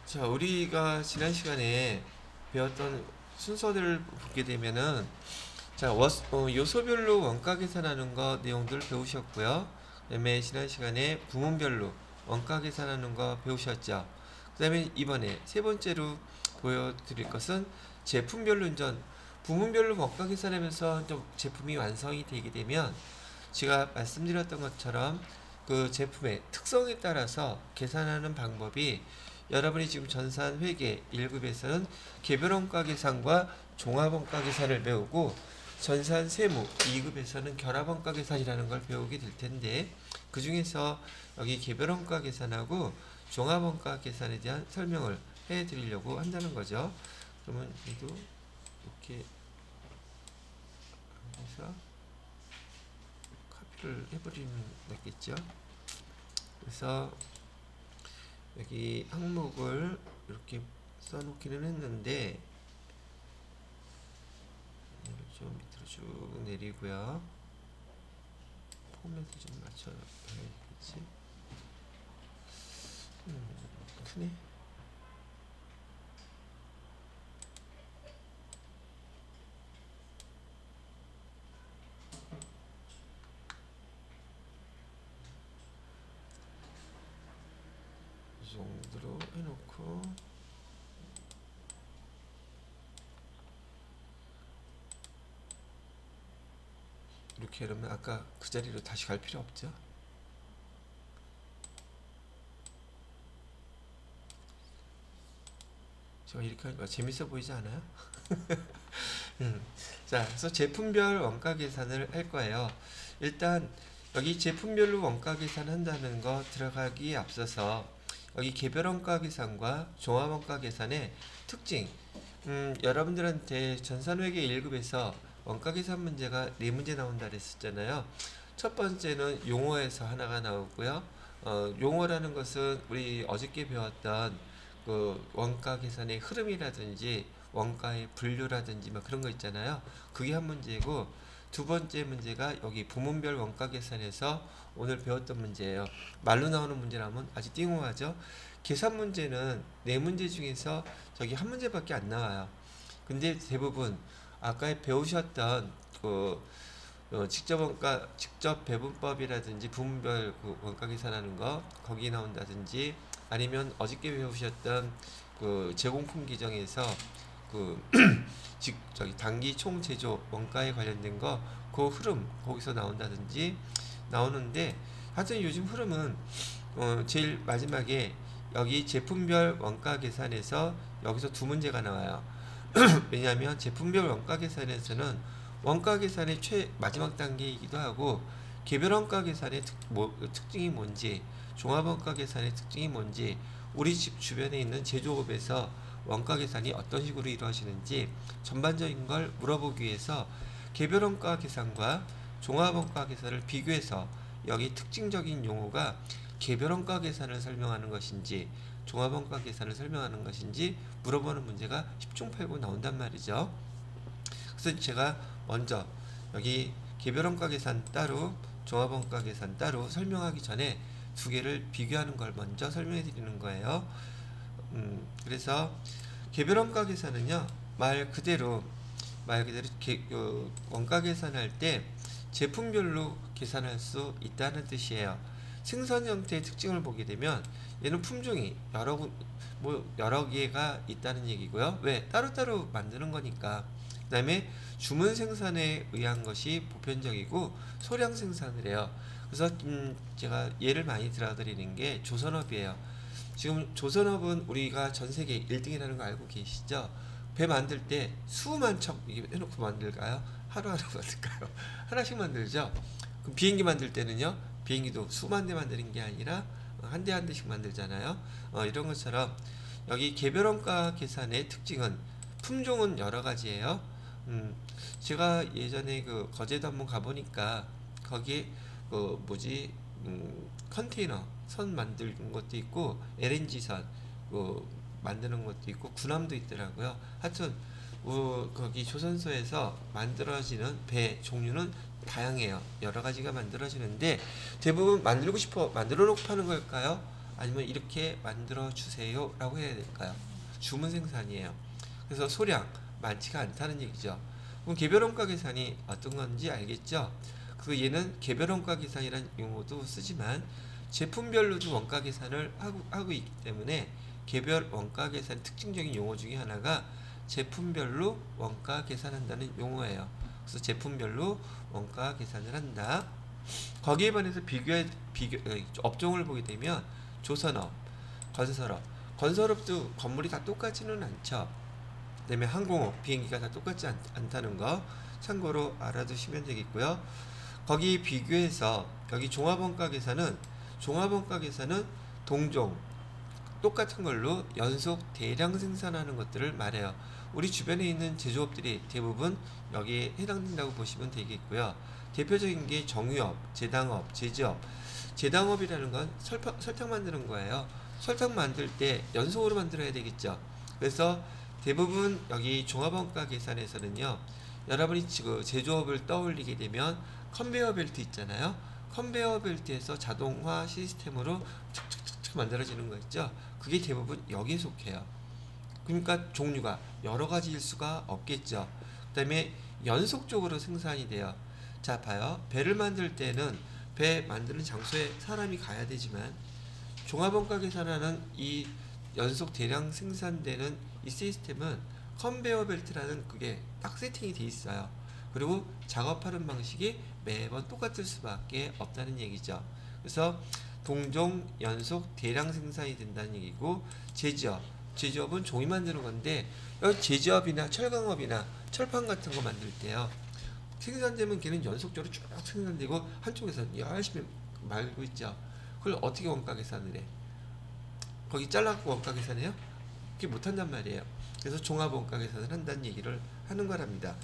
자, 우리가 지난 시간에 배웠던 순서들을 보게 되면은, 자, 요소별로 원가 계산하는 거 내용들 배우셨고요. 그다음에 지난 시간에 부문별로 원가 계산하는 거 배우셨죠. 그다음에 이번에 세 번째로 보여드릴 것은 제품별로 부문별로 원가 계산하면서 좀 제품이 완성이 되게 되면 제가 말씀드렸던 것처럼 그 제품의 특성에 따라서 계산하는 방법이 여러분이 지금 전산 회계 1급에서는 개별원가 계산과 종합원가 계산을 배우고 전산 세무 2급에서는 결합원가 계산이라는 걸 배우게 될 텐데 그 중에서 여기 개별원가 계산하고 종합원가 계산에 대한 설명을 해 드리려고 한다는 거죠. 그러면 이도 이렇게 해서 카피를 해버리면 되겠죠. 그래서 여기 항목을 이렇게 써놓기는 했는데 좀 밑으로 쭉 내리고요. 포맷을 좀 맞춰야겠지. 크네. 이 정도로 해놓고 이렇게 하면 아까 그 자리로 다시 갈 필요 없죠. 제가 이렇게 하니까 재밌어 보이지 않아요? 자, 그래서 제품별 원가 계산을 할 거예요. 일단 여기 제품별로 원가 계산한다는 거 들어가기에 앞서서 여기 개별 원가 계산과 종합 원가 계산의 특징, 여러분들한테 전산회계 1급에서 원가 계산 문제가 4문제 나온다 그랬었잖아요. 첫 번째는 용어에서 하나가 나오고요. 용어라는 것은 우리 어저께 배웠던 그 원가 계산의 흐름이라든지 원가의 분류라든지 막 그런 거 있잖아요. 그게 한 문제고, 두 번째 문제가 여기 부문별 원가 계산에서 오늘 배웠던 문제예요. 말로 나오는 문제라면 아주 띵호하죠. 계산 문제는 네 문제 중에서 저기 한 문제밖에 안 나와요. 근데 대부분 아까 배우셨던 그 직접 배분법이라든지 부문별 그 원가 계산하는 거 거기 나온다든지, 아니면 어저께 배우셨던 그 제공품 규정에서 그 저기 단기 총 제조 원가에 관련된 거 그 흐름 거기서 나온다든지 나오는데, 하여튼 요즘 흐름은 제일 마지막에 여기 제품별 원가 계산에서 여기서 두 문제가 나와요. 왜냐하면 제품별 원가 계산에서는 원가 계산의 마지막 단계이기도 하고 개별 원가 계산의 특징이 뭔지, 종합 원가 계산의 특징이 뭔지, 우리 집 주변에 있는 제조업에서 원가 계산이 어떤 식으로 이루어지는지 전반적인 걸 물어보기 위해서 개별 원가 계산과 종합 원가 계산을 비교해서 여기 특징적인 용어가 개별 원가 계산을 설명하는 것인지 종합 원가 계산을 설명하는 것인지 물어보는 문제가 10중 8구 나온단 말이죠. 그래서 제가 먼저 여기 개별 원가 계산 따로 종합 원가 계산 따로 설명하기 전에 두 개를 비교하는 걸 먼저 설명해 드리는 거예요. 그래서 개별 원가 계산은요, 말 그대로 원가 계산할 때 제품별로 계산할 수 있다는 뜻이에요. 생산 형태의 특징을 보게 되면 얘는 품종이 여러 개가 있다는 얘기고요. 왜? 따로따로 만드는 거니까. 그 다음에 주문 생산에 의한 것이 보편적이고 소량 생산을 해요. 그래서 제가 예를 많이 들어드리는 게 조선업이에요. 지금 조선업은 우리가 전 세계 1등이라는 거 알고 계시죠? 배 만들 때 수만 척 해놓고 만들까요? 하루하루 만들까요? 하나씩 만들죠? 그럼 비행기 만들 때는요? 비행기도 수만 대 만드는 게 아니라 한 대 한 대씩 만들잖아요. 이런 것처럼 여기 개별원가 계산의 특징은 품종은 여러 가지예요. 제가 예전에 그 거제도 한번 가보니까 거기에 그 컨테이너 선 만드는 것도 있고 LNG 선 만드는 것도 있고 군함도 있더라고요. 하여튼 거기 조선소에서 만들어지는 배 종류는 다양해요. 여러 가지가 만들어지는데 대부분 만들어 놓고 파는 걸까요? 아니면 이렇게 만들어 주세요 라고 해야 될까요? 주문 생산이에요. 그래서 소량 많지가 않다는 얘기죠. 그럼 개별 원가 계산이 어떤 건지 알겠죠? 그 얘는 개별 원가 계산이라는 용어도 쓰지만 제품별로도 원가 계산을 하고 있기 때문에 개별 원가 계산 특징적인 용어 중에 하나가 제품별로 원가 계산한다는 용어예요. 그래서 제품별로 원가 계산을 한다. 거기에 반해서 업종을 보게 되면 조선업, 건설업도 건물이 다 똑같지는 않죠. 그다음에 항공업, 비행기가 다 똑같지 않다는 거 참고로 알아두시면 되겠고요. 거기 비교해서 여기 종합원가 계산은 동종 똑같은 걸로 연속 대량 생산하는 것들을 말해요. 우리 주변에 있는 제조업들이 대부분 여기에 해당된다고 보시면 되겠고요. 대표적인 게 정유업, 제당업, 제지업. 제당업이라는 건 설탕 만드는 거예요. 설탕 만들 때 연속으로 만들어야 되겠죠. 그래서 대부분 여기 종합원가 계산에서는요, 여러분이 지금 제조업을 떠올리게 되면 컨베이어 벨트 있잖아요. 컨베이어 벨트에서 자동화 시스템으로 착착착착 만들어지는 거 있죠. 그게 대부분 여기에 속해요. 그러니까 종류가 여러 가지일 수가 없겠죠. 그 다음에 연속적으로 생산이 돼요. 자, 봐요. 배를 만들 때는 배 만드는 장소에 사람이 가야 되지만 종합원가 계산하는 이 연속 대량 생산되는 이 시스템은 컨베이어 벨트라는 그게 딱 세팅이 돼 있어요. 그리고 작업하는 방식이 매번 똑같을 수밖에 없다는 얘기죠. 그래서 동종 연속 대량 생산이 된다는 얘기고, 제조업은 종이 만드는 건데, 여기 제조업이나 철강업이나 철판 같은 거 만들 때요, 생산되면 걔는 연속적으로 쭉 생산되고 한쪽에서 열심히 말고 있죠. 그걸 어떻게 원가 계산을 해? 거기 잘라갖고 원가 계산해요? 그게 못한단 말이에요. 그래서 종합 원가 계산을 한다는 얘기를 하는 거랍니다.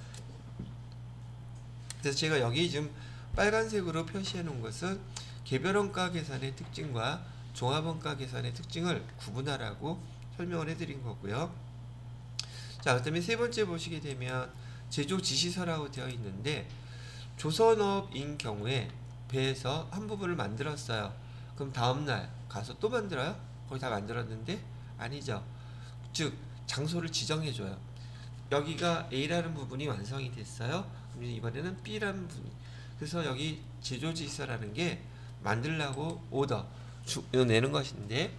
그래서 제가 여기 지금 빨간색으로 표시해 놓은 것은 개별 원가 계산의 특징과 종합 원가 계산의 특징을 구분하라고 설명을 해드린 거고요. 자, 그다음에 세 번째 보시게 되면 제조 지시서라고 되어 있는데, 조선업인 경우에 배에서 한 부분을 만들었어요. 그럼 다음날 가서 또 만들어요? 거의 다 만들었는데? 아니죠. 즉 장소를 지정해줘요. 여기가 A라는 부분이 완성이 됐어요. 그럼 이번에는 B라는 부분. 그래서 여기 제조지시서라는 게 만들라고 오더 내는 것인데,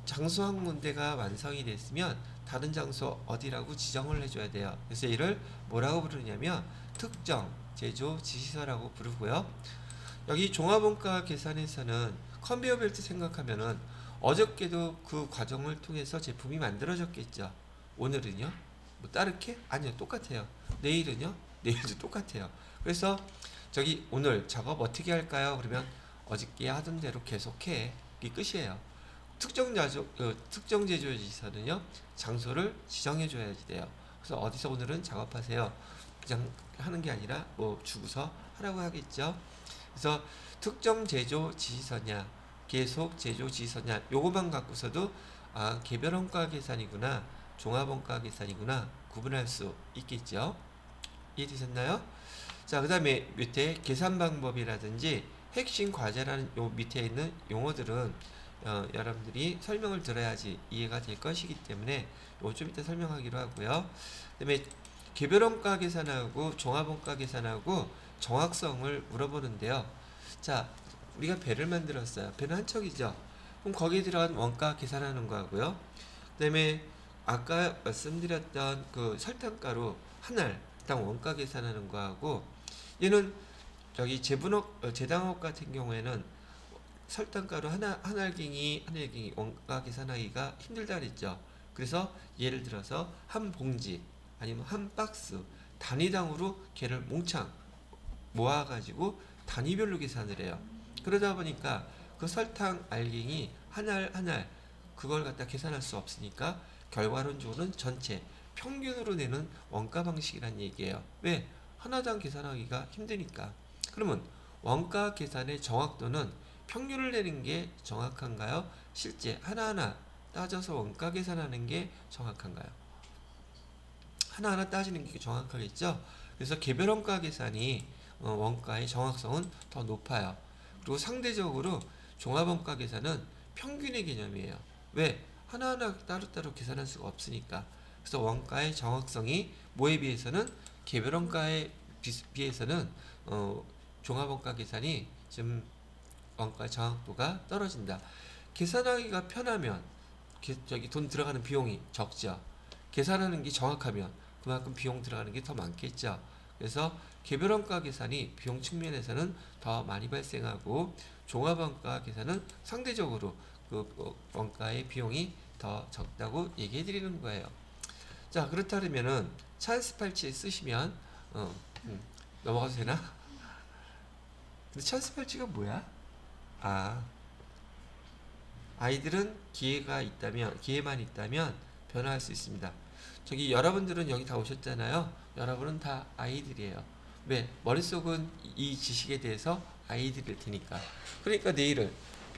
장소 한 군데가 완성이 됐으면 다른 장소 어디라고 지정을 해줘야 돼요. 그래서 이를 뭐라고 부르냐면 특정 제조 지시서라고 부르고요. 여기 종합원가 계산에서는 컨베이어 벨트 생각하면은 어저께도 그 과정을 통해서 제품이 만들어졌겠죠. 오늘은요? 뭐 다르게? 아니요, 똑같아요. 내일은요? 내일도 똑같아요. 그래서 저기 오늘 작업 어떻게 할까요? 그러면 어저께 하던 대로 계속해. 이게 끝이에요. 특정 제조지시서는요, 장소를 지정해 줘야지 돼요. 그래서 어디서 오늘은 작업하세요. 그냥 하는 게 아니라 뭐 주고서 하라고 하겠죠. 그래서 특정 제조 지시서냐, 계속 제조 지시서냐, 요거만 갖고서도 아, 개별 원가 계산이구나, 종합 원가 계산이구나 구분할 수 있겠죠. 이해되셨나요? 자, 그 다음에 밑에 계산 방법이라든지 핵심 과제라는 요 밑에 있는 용어들은 여러분들이 설명을 들어야지 이해가 될 것이기 때문에 요거 좀 이따 설명하기로 하고요. 그 다음에 개별 원가 계산하고 종합 원가 계산하고 정확성을 물어보는데요. 자, 우리가 배를 만들었어요. 배는 한 척이죠. 그럼 거기에 들어간 원가 계산하는 거하고요. 그 다음에 아까 말씀드렸던 그 설탕가루 한 알당 원가 계산하는 거하고, 얘는 저기 제당업 같은 경우에는 설탕가루 한 알갱이 원가 계산하기가 힘들다 그랬죠. 그래서 예를 들어서 한 봉지 아니면 한 박스 단위당으로 걔를 몽창 모아가지고 단위별로 계산을 해요. 그러다 보니까 그 설탕 알갱이 한 알 그걸 갖다 계산할 수 없으니까 결과론적으로는 전체 평균으로 내는 원가 방식이란 얘기예요. 왜? 하나당 계산하기가 힘드니까. 그러면 원가 계산의 정확도는 평균을 내는 게 정확한가요? 실제 하나하나 따져서 원가 계산하는 게 정확한가요? 하나하나 따지는 게 정확하겠죠? 그래서 개별 원가 계산이 원가의 정확성은 더 높아요. 그리고 상대적으로 종합 원가 계산은 평균의 개념이에요. 왜? 하나하나 따로따로 계산할 수가 없으니까. 그래서 원가의 정확성이 뭐에 비해서는 개별원가에 비해서는 종합원가 계산이 좀 원가의 정확도가 떨어진다. 계산하기가 편하면 저기 돈 들어가는 비용이 적죠. 계산하는 게 정확하면 그만큼 비용 들어가는 게 더 많겠죠. 그래서 개별원가 계산이 비용 측면에서는 더 많이 발생하고 종합원가 계산은 상대적으로 그 원가의 비용이 더 적다고 얘기해 드리는 거예요. 자, 그렇다면은 찬스 팔찌 쓰시면 넘어가도 되나? 근데 찬스 팔찌가 뭐야? 아이들은 기회만 있다면 변화할 수 있습니다. 저기 여러분들은 여기 다 오셨잖아요. 여러분은 다 아이들이에요. 왜? 머릿속은 이 지식에 대해서 아이들일 테니까. 그러니까 내일을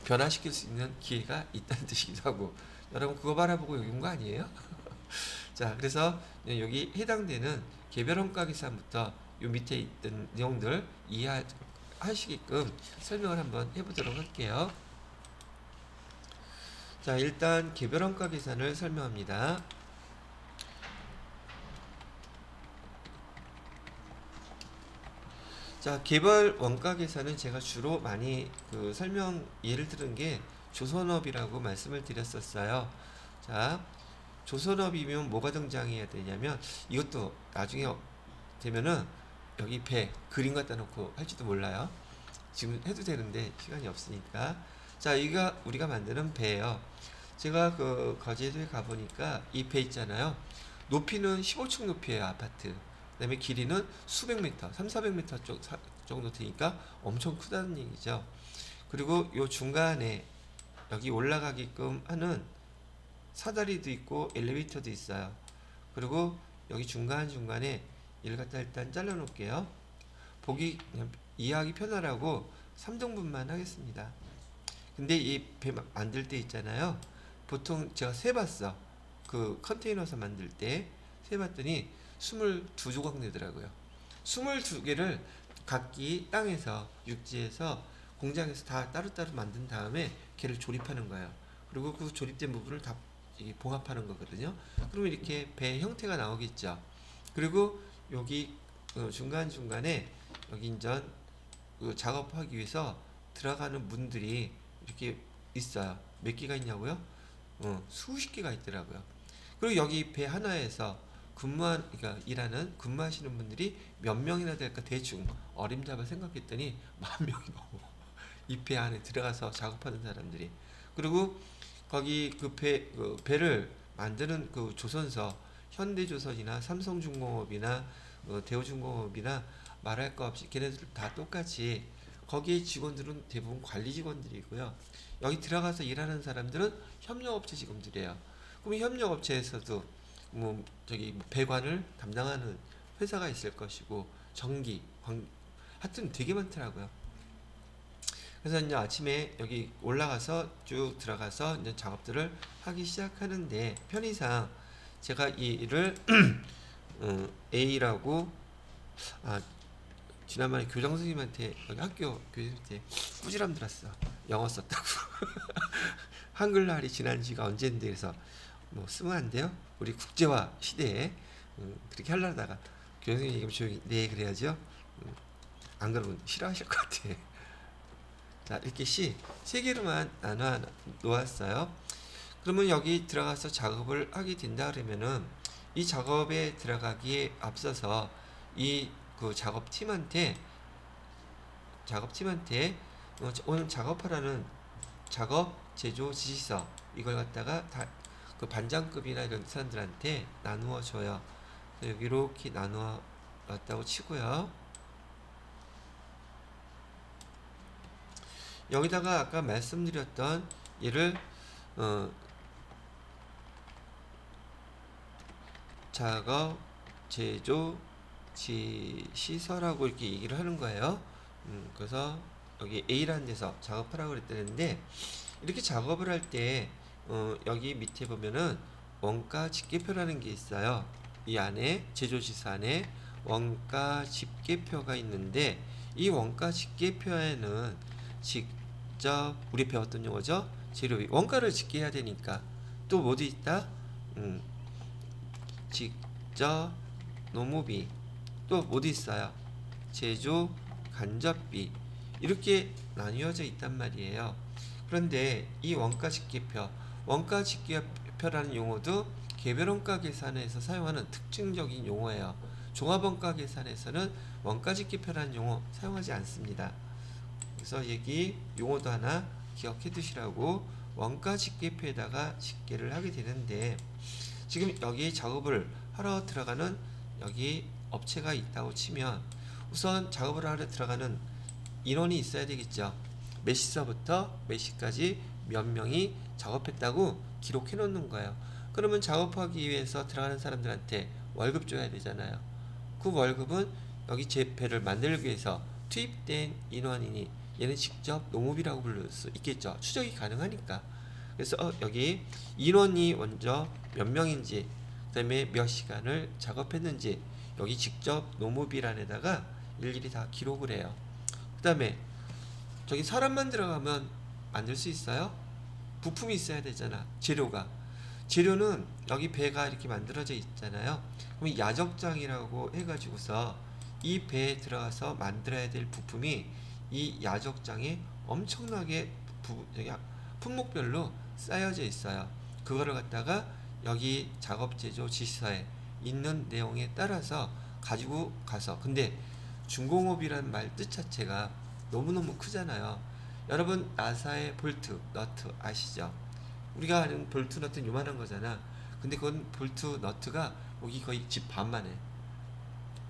변화시킬 수 있는 기회가 있다는 뜻이기도 하고. 여러분 그거 바라보고 여기 온 거 아니에요? 자, 그래서 여기 해당되는 개별원가 계산부터 요 밑에 있던 내용들 이해하시게끔 설명을 한번 해보도록 할게요. 자, 일단 개별원가 계산을 설명합니다. 자, 개별 원가 계산은 제가 주로 많이 예를 들은 게 조선업이라고 말씀을 드렸었어요. 자, 조선업이면 뭐가 등장해야 되냐면 이것도 나중에 되면은 여기 배 그림 갖다 놓고 할지도 몰라요. 지금 해도 되는데 시간이 없으니까. 자, 이가 우리가 만드는 배예요. 제가 거제도에 가보니까 이 배 있잖아요. 높이는 15층 높이에요, 아파트. 그 다음에 길이는 수백 미터, 300~400m 정도 되니까 엄청 크다는 얘기죠. 그리고 요 중간에 여기 올라가게끔 하는 사다리도 있고 엘리베이터도 있어요. 그리고 여기 중간중간에 이를 갖다 일단 잘라 놓을게요. 그냥 이해하기 편하라고 3등분만 하겠습니다. 근데 이 배 만들 때 있잖아요. 보통 제가 세봤어. 컨테이너서 만들 때 세봤더니 22조각 내더라고요. 22개를 각기 땅에서 육지에서 공장에서 다 따로따로 만든 다음에 걔를 조립하는 거예요. 그리고 그 조립된 부분을 다 봉합하는 거거든요. 그러면 이렇게 배 형태가 나오겠죠. 그리고 여기 중간중간에 여기 인전 작업하기 위해서 들어가는 문들이 이렇게 있어요. 몇 개가 있냐고요? 수십 개가 있더라고요. 그리고 여기 배 하나에서 근무하시는 분들이 몇 명이나 될까 대충 어림잡아 생각했더니 10,000명이 넘어. 이 배 안에 들어가서 작업하는 사람들이. 그리고 거기 배를 만드는 조선서, 현대조선이나 삼성중공업이나 대우중공업이나 말할 거 없이 걔네들 다 똑같이 거기에 직원들은 대부분 관리 직원들이고요. 여기 들어가서 일하는 사람들은 협력업체 직원들이에요. 그럼 협력업체에서도 배관을 담당하는 회사가 있을 것이고 하여튼 되게 많더라고요. 그래서 이제 아침에 여기 올라가서 쭉 들어가서 이제 작업들을 하기 시작하는데 편의상 제가 이 일을 A라고 지난번에 교장 선생님한테 여기 학교 교수님한테 꾸지람 들었어. 영어 썼다고. 한글날이 지난 지가 언젠데 그래서 뭐 쓰면 안 돼요? 우리 국제화 시대에 그렇게 하려다가 교수님 얘기하면 조용히 네 그래야죠. 안 그러면 싫어하실 것 같아. 자, 이렇게 세 개로만 나눠 놓았어요. 그러면 여기 들어가서 작업을 하게 된다 그러면은 이 작업에 들어가기에 앞서서 작업팀한테 오늘 작업하라는 작업 제조 지시서 이걸 갖다가 다 반장급이나 이런 사람들한테 나누어 줘요. 여기 이렇게 나누어 놨다고 치고요. 여기다가 아까 말씀드렸던 얘를 작업 제조 지시서라고 이렇게 얘기를 하는 거예요. 그래서 여기 A라는 데서 작업하라고 그랬다는데 이렇게 작업을 할 때 여기 밑에 보면은 원가 집계표라는 게 있어요. 이 안에 제조지시 안에 원가 집계표가 있는데 이 원가 집계표에는 직접 우리 배웠던 용어죠. 재료비 원가를 짓게 해야 되니까 또 뭐도 있다? 직접 노무비 또 뭐도 있어요? 제조 간접비 이렇게 나뉘어져 있단 말이에요. 그런데 이 원가집계표라는 용어도 개별원가 계산에서 사용하는 특징적인 용어예요. 종합원가 계산에서는 원가집계표라는 용어 사용하지 않습니다. 그래서 여기 용어도 하나 기억해 두시라고 원가집계표에다가 집계를 하게 되는데 지금 여기 작업을 하러 들어가는 여기 업체가 있다고 치면 우선 작업을 하러 들어가는 인원이 있어야 되겠죠. 몇 시서부터 몇 시까지 몇 명이 작업했다고 기록해 놓는 거예요. 그러면 작업하기 위해서 들어가는 사람들한테 월급 줘야 되잖아요. 그 월급은 여기 제표를 만들기 위해서 투입된 인원이니 얘는 직접 농업이라고 부를 수 있겠죠. 추적이 가능하니까. 그래서 여기 인원이 먼저 몇 명인지 그 다음에 몇 시간을 작업했는지 여기 직접 농업이라는 데다가 일일이 다 기록을 해요. 그 다음에 저기 사람만 들어가면 만들 수 있어요? 부품이 있어야 되잖아. 재료는 여기 배가 이렇게 만들어져 있잖아요. 그럼 야적장이라고 해가지고서 이 배에 들어가서 만들어야 될 부품이 이 야적장에 엄청나게 품목별로 쌓여져 있어요. 그거를 갖다가 여기 작업 제조 지시서에 있는 내용에 따라서 가지고 가서 근데 중공업이라는 말 뜻 자체가 너무너무 크잖아요. 여러분 나사의 볼트, 너트 아시죠? 우리가 아는 볼트, 너트는 요만한 거잖아. 근데 그건 볼트, 너트가 여기 거의 집 반만 해.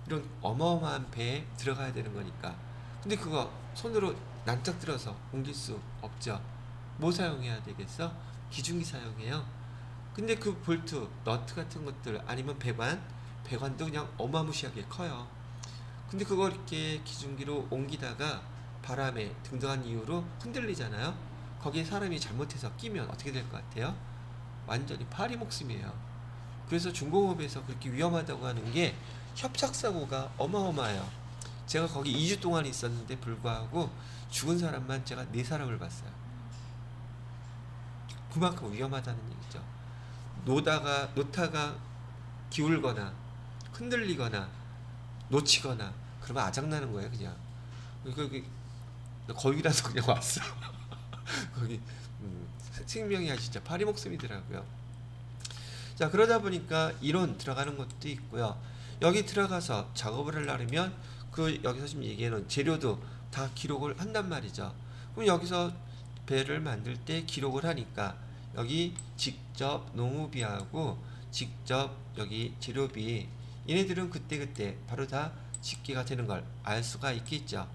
이런 어마어마한 배에 들어가야 되는 거니까. 근데 그거 손으로 낭짝 들어서 옮길 수 없죠. 뭐 사용해야 되겠어? 기중기 사용해요. 근데 그 볼트, 너트 같은 것들 아니면 배관도 그냥 어마무시하게 커요. 근데 그걸 이렇게 기중기로 옮기다가 바람에 등등한 이유로 흔들리잖아요. 거기에 사람이 잘못해서 끼면 어떻게 될 것 같아요? 완전히 파리 목숨이에요. 그래서 중공업에서 그렇게 위험하다고 하는 게 협착사고가 어마어마해요. 제가 거기 2주 동안 있었는데 불구하고 죽은 사람만 제가 4사람을 봤어요. 그만큼 위험하다는 얘기죠. 노타가 기울거나 흔들리거나 놓치거나 그러면 아작나는 거예요. 그냥 거기라서 그냥 왔어. 거기 생명이 진짜 파리 목숨이더라고요. 자, 그러다 보니까 이론 들어가는 것도 있고요. 여기 들어가서 작업을 하려면 그 여기서 지금 얘기하는 재료도 다 기록을 한단 말이죠. 그럼 여기서 배를 만들 때 기록을 하니까 여기 직접 농우비하고 직접 여기 재료비 얘네들은 그때그때 바로 다 집계가 되는 걸 알 수가 있겠죠.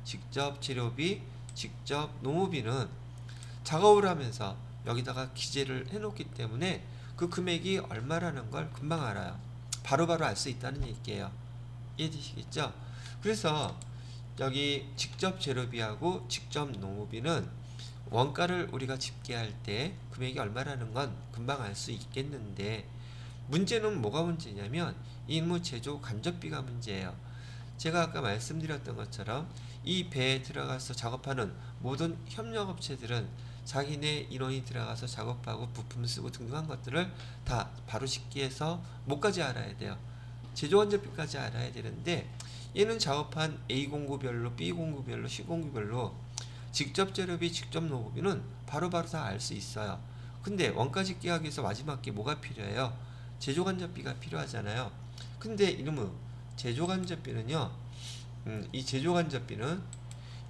직접 재료비, 직접 농우비는 작업을 하면서 여기다가 기재를 해놓기 때문에 그 금액이 얼마라는 걸 금방 알아요. 바로바로 알 수 있다는 얘기예요. 이해되시겠죠? 그래서 여기 직접 재료비하고 직접 농우비는 원가를 우리가 집계할 때 금액이 얼마라는 건 금방 알 수 있겠는데 문제는 뭐가 문제냐면 임무 제조 간접비가 문제예요. 제가 아까 말씀드렸던 것처럼 이 배에 들어가서 작업하는 모든 협력업체들은 자기네 인원이 들어가서 작업하고 부품 쓰고 등등한 것들을 다 바로 집계해서 뭐까지 알아야 돼요. 제조 간접비까지 알아야 되는데 얘는 작업한 A 공구별로 B 공구별로 C 공구별로 직접 재료비, 직접 노무비는 바로바로 다 알 수 있어요. 근데 원가 집계하기 위해서 마지막 게 뭐가 필요해요? 제조 간접비가 필요하잖아요. 근데 이놈의 제조 간접비는요. 이 제조 간접비는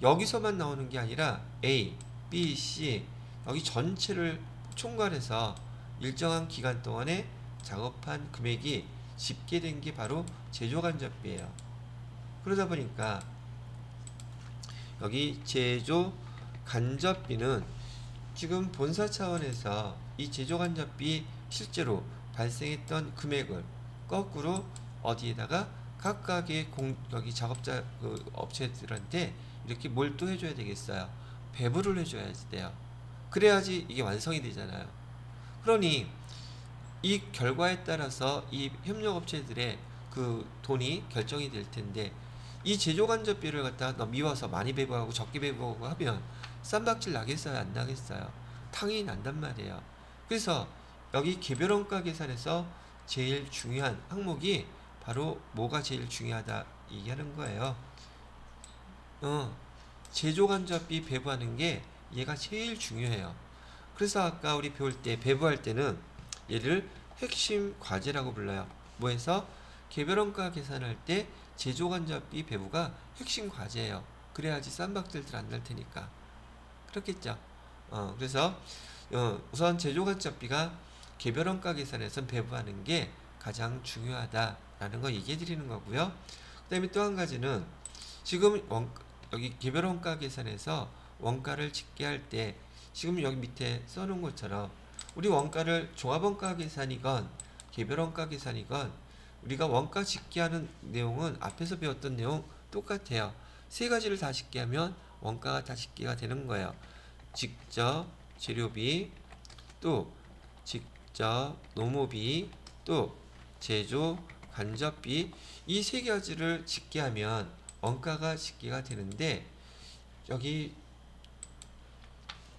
여기서만 나오는 게 아니라 A, B, C 여기 전체를 총괄해서 일정한 기간 동안에 작업한 금액이 집계된 게 바로 제조 간접비예요. 그러다 보니까 여기 제조 간접비는 지금 본사 차원에서 이 제조 간접비 실제로 발생했던 금액을 거꾸로 어디에다가 각각의 여기 작업자 업체들한테 이렇게 몰두해 줘야 되겠어요. 배부를 해줘야지 돼요. 그래야지 이게 완성이 되잖아요. 그러니 이 결과에 따라서 이 협력업체들의 그 돈이 결정이 될 텐데 이 제조간접비를 갖다 너 미워서 많이 배부하고 적게 배부하고 하면 쌈박질 나겠어요? 안 나겠어요? 탕이 난단 말이에요. 그래서 여기 개별원가 계산에서 제일 중요한 항목이 바로 뭐가 제일 중요하다 얘기하는 거예요. 제조간접비 배부하는 게 얘가 제일 중요해요. 그래서 아까 우리 배울 때 배부할 때는 얘를 핵심 과제라고 불러요. 뭐해서 개별원가 계산할 때 제조간접비 배부가 핵심 과제예요. 그래야지 쌈박질들 안 날 테니까. 그렇겠죠. 그래서 우선 제조간접비가 개별원가 계산에선 배부하는 게 가장 중요하다라는 거 얘기해 드리는 거고요. 그 다음에 또 한 가지는 지금 여기 개별원가 계산에서 원가를 집계할 때 지금 여기 밑에 써놓은 것처럼 우리 원가를 종합원가 계산이건 개별원가 계산이건 우리가 원가 집계하는 내용은 앞에서 배웠던 내용 똑같아요. 세 가지를 다 집계하면 원가가 다 집계가 되는 거예요. 직접 재료비, 또 직접 노무비, 또 제조 간접비, 이 세 가지를 집계하면 원가가 집계가 되는데 여기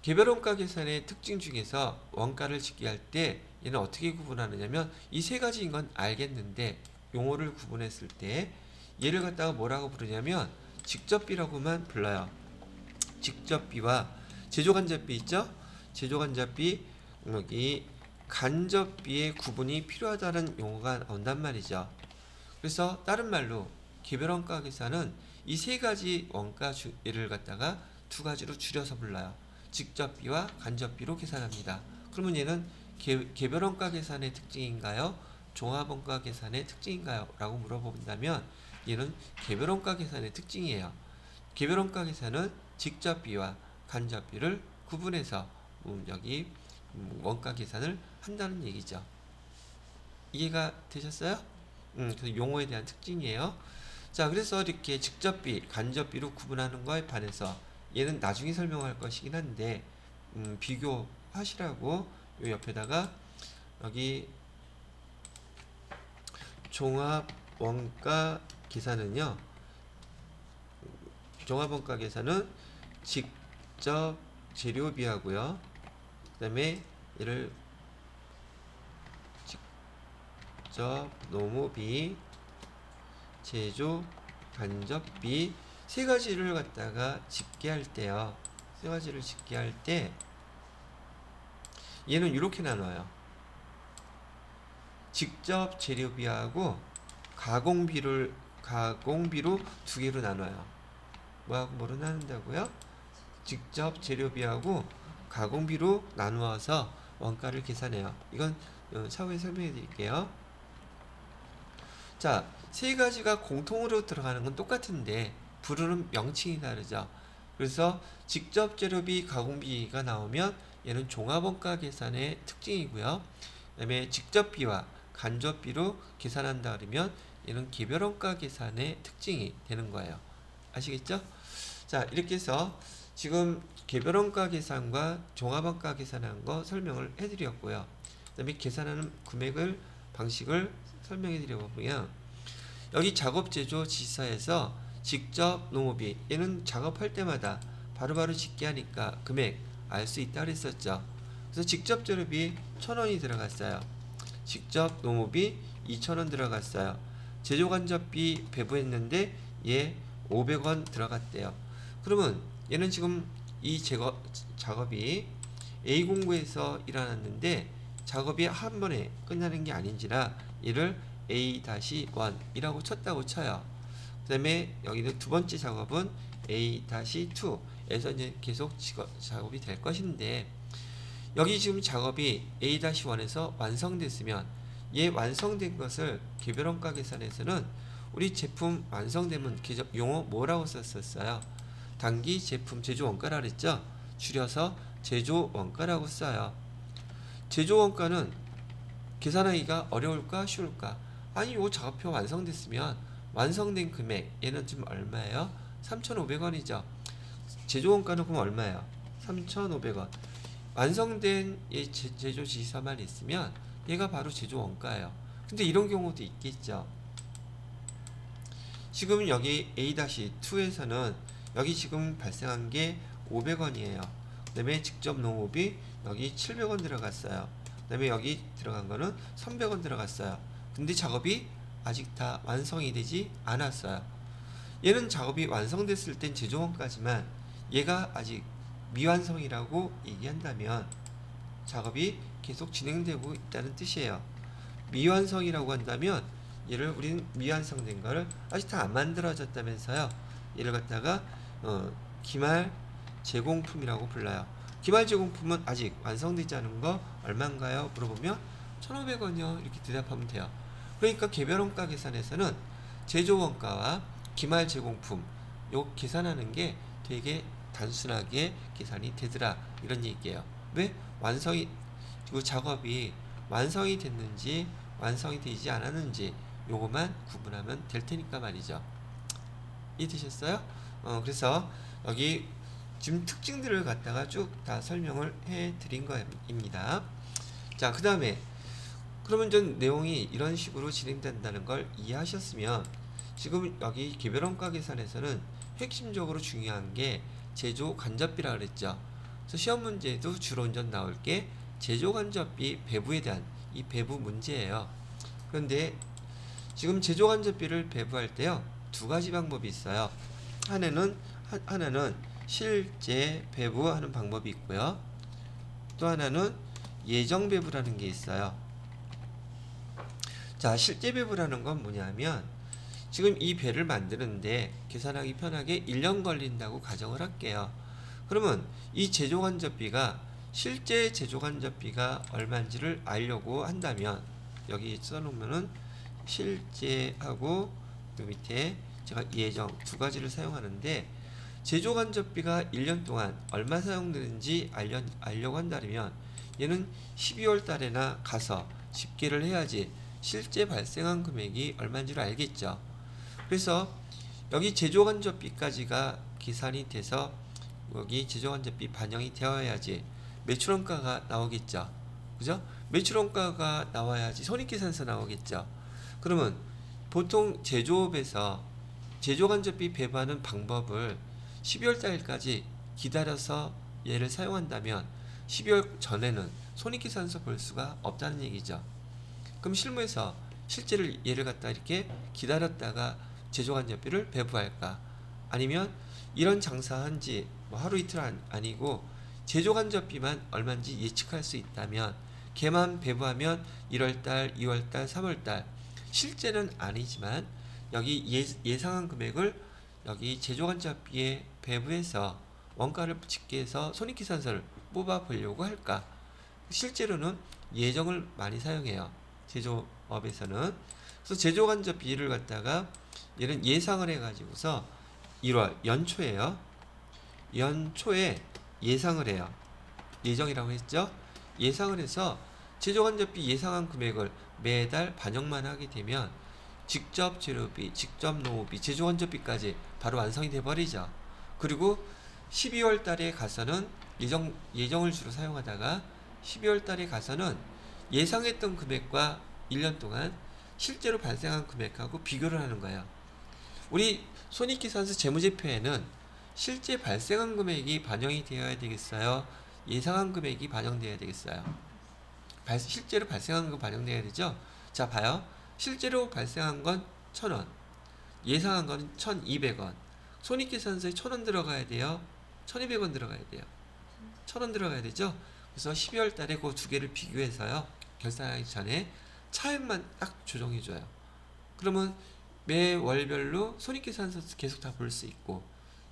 개별원가 계산의 특징 중에서 원가를 집계할 때 얘는 어떻게 구분하느냐면 이 세 가지인 건 알겠는데 용어를 구분했을 때 얘를 갖다가 뭐라고 부르냐면 직접비라고만 불러요. 직접비와 제조간접비 있죠? 제조간접비, 여기 간접비의 구분이 필요하다는 용어가 나온단 말이죠. 그래서 다른 말로 개별원가 계산은 이 세 가지 원가를 갖다가 두 가지로 줄여서 불러요. 직접비와 간접비로 계산합니다. 그러면 얘는 개별원가 계산의 특징인가요? 종합원가 계산의 특징인가요? 라고 물어본다면 얘는 개별원가 계산의 특징이에요. 개별원가 계산은 직접비와 간접비를 구분해서 여기 원가 계산을 한다는 얘기죠. 이해가 되셨어요? 그 용어에 대한 특징이에요. 자, 그래서 이렇게 직접비, 간접비로 구분하는 거에 반해서 얘는 나중에 설명할 것이긴 한데 비교하시라고 요 옆에다가 여기 종합원가 계산은요. 종합원가 계산은 직접 재료비하고요. 그 다음에 얘를 직접 노무비, 제조 간접비 세 가지를 갖다가 집계할 때요. 세 가지를 집계할 때 얘는 이렇게 나눠요. 직접 재료비하고 가공비로 두 개로 나눠요. 뭐로 나눈다고요? 직접 재료비하고 가공비로 나누어서 원가를 계산해요. 이건 차후에 설명해 드릴게요. 자, 세 가지가 공통으로 들어가는 건 똑같은데 부르는 명칭이 다르죠. 그래서 직접 재료비, 가공비가 나오면 얘는 종합원가 계산의 특징이고요. 그 다음에 직접비와 간접비로 계산한다 그러면 얘는 개별원가 계산의 특징이 되는 거예요. 아시겠죠? 자, 이렇게 해서 지금 개별원가 계산과 종합원가 계산한 거 설명을 해드렸고요. 그 다음에 계산하는 금액을 방식을 설명해 드려보면 여기 작업제조 지시서에서 직접 노무비 얘는 작업할 때마다 바로바로 집계하니까 금액 알 수 있다 그랬었죠. 그래서 직접 재료비 1,000원이 들어갔어요. 직접 노무비 2,000원 들어갔어요. 제조간접비 배부했는데 얘 500원 들어갔대요. 그러면 얘는 지금 이 작업이 A공구에서 일어났는데 작업이 한 번에 끝나는 게 아닌지라 얘를 A-1이라고 쳤다고 쳐요. 그 다음에 여기는 두 번째 작업은 A-2에서 이제 계속 작업이 될 것인데 여기 지금 작업이 A-1에서 완성됐으면 얘 완성된 것을 개별원가 계산에서는 우리 제품 완성되면 용어 뭐라고 썼었어요? 단기 제품 제조원가라 그랬죠? 줄여서 제조원가라고 써요. 제조원가는 계산하기가 어려울까 쉬울까? 아니 요 작업표 완성됐으면 완성된 금액 얘는 지금 얼마예요? 3,500원이죠. 제조원가는 그럼 얼마예요? 3,500원. 완성된 제조 지시서만 있으면 얘가 바로 제조원가예요. 근데 이런 경우도 있겠죠. 지금 여기 A-2에서는 여기 지금 발생한 게 500원이에요. 그 다음에 직접 농업이 여기 700원 들어갔어요. 그 다음에 여기 들어간 거는 300원 들어갔어요. 근데 작업이 아직 다 완성이 되지 않았어요. 얘는 작업이 완성됐을 땐 제조원가지만 얘가 아직 미완성이라고 얘기한다면 작업이 계속 진행되고 있다는 뜻이에요. 미완성이라고 한다면 얘를 우리는 미완성된 거를 아직 다 안 만들어졌다면서요. 얘를 갖다가 기말 제공품이라고 불러요. 기말 제공품은 아직 완성되지 않은 거 얼마인가요? 물어보면 1,500원이요. 이렇게 대답하면 돼요. 그러니까 개별원가 계산에서는 제조원가와 기말 제공품 요 계산하는 게 되게 단순하게 계산이 되더라 이런 얘기예요. 왜? 완성이 그 작업이 완성이 됐는지 완성이 되지 않았는지 요것만 구분하면 될 테니까 말이죠. 이해되셨어요? 그래서 여기 지금 특징들을 갖다가 쭉 다 설명을 해 드린 겁니다. 자, 그 다음에 그러면 전 내용이 이런 식으로 진행된다는 걸 이해하셨으면 지금 여기 개별원가 계산에서는 핵심적으로 중요한 게 제조 간접비라 그랬죠. 그래서 시험 문제에도 주로 이제 나올 게 제조 간접비 배부에 대한 이 배부 문제예요. 그런데 지금 제조 간접비를 배부할 때요, 두 가지 방법이 있어요. 하나는 실제 배부하는 방법이 있고요. 또 하나는 예정 배부라는 게 있어요. 자, 실제 배부라는 건 뭐냐면 지금 이 배를 만드는데 계산하기 편하게 1년 걸린다고 가정을 할게요. 그러면 이 제조간접비가 실제 제조간접비가 얼마인지를 알려고 한다면 여기 써놓으면은 실제하고 그 밑에 제가 예정 두 가지를 사용하는데 제조간접비가 1년 동안 얼마 사용되는지 알려고 한다면 얘는 12월 달에나 가서 집계를 해야지 실제 발생한 금액이 얼마인지를 알겠죠. 그래서 여기 제조간접비까지가 계산이 돼서 여기 제조간접비 반영이 되어야지 매출원가가 나오겠죠. 그죠? 매출원가가 나와야지 손익계산서 나오겠죠. 그러면 보통 제조업에서 제조간접비 배부하는 방법을 12월 달까지 기다려서 얘를 사용한다면 12월 전에는 손익계산서 볼 수가 없다는 얘기죠. 그럼 실무에서 실제를 얘를 갖다 이렇게 기다렸다가 제조간접비를 배부할까? 아니면 이런 장사한지 뭐 하루 이틀 아니고 제조간접비만 얼마인지 예측할 수 있다면 걔만 배부하면 1월달, 2월달, 3월달 실제는 아니지만 여기 예상한 금액을 여기 제조간접비에 배부해서 원가를 집계해서 손익계산서를 뽑아 보려고 할까? 실제로는 예정을 많이 사용해요. 제조업에서는. 그래서 제조간접비를 갖다가 얘는 예상을 해가지고서 1월 연초에요. 연초에 예상을 해요. 예정이라고 했죠. 예상을 해서 제조간접비 예상한 금액을 매달 반영만 하게 되면 직접 재료비, 직접 노무비, 제조간접비까지 바로 완성이 돼버리죠. 그리고 12월 달에 가서는 예정을 주로 사용하다가 12월 달에 가서는 예상했던 금액과 1년 동안 실제로 발생한 금액하고 비교를 하는 거예요. 우리 손익계산서 재무제표에는 실제 발생한 금액이 반영이 되어야 되겠어요? 예상한 금액이 반영되어야 되겠어요? 실제로 발생한 거 반영되어야 되죠? 자, 봐요. 실제로 발생한 건 1,000원, 예상한 건 1,200원. 손익계산서에 1,000원 들어가야 돼요? 1,200원 들어가야 돼요? 1,000원 들어가야 되죠? 그래서 12월 달에 그 두 개를 비교해서요, 결산하기 전에 차액만 딱 조정해줘요. 그러면 매 월별로 손익계산서 계속 다 볼 수 있고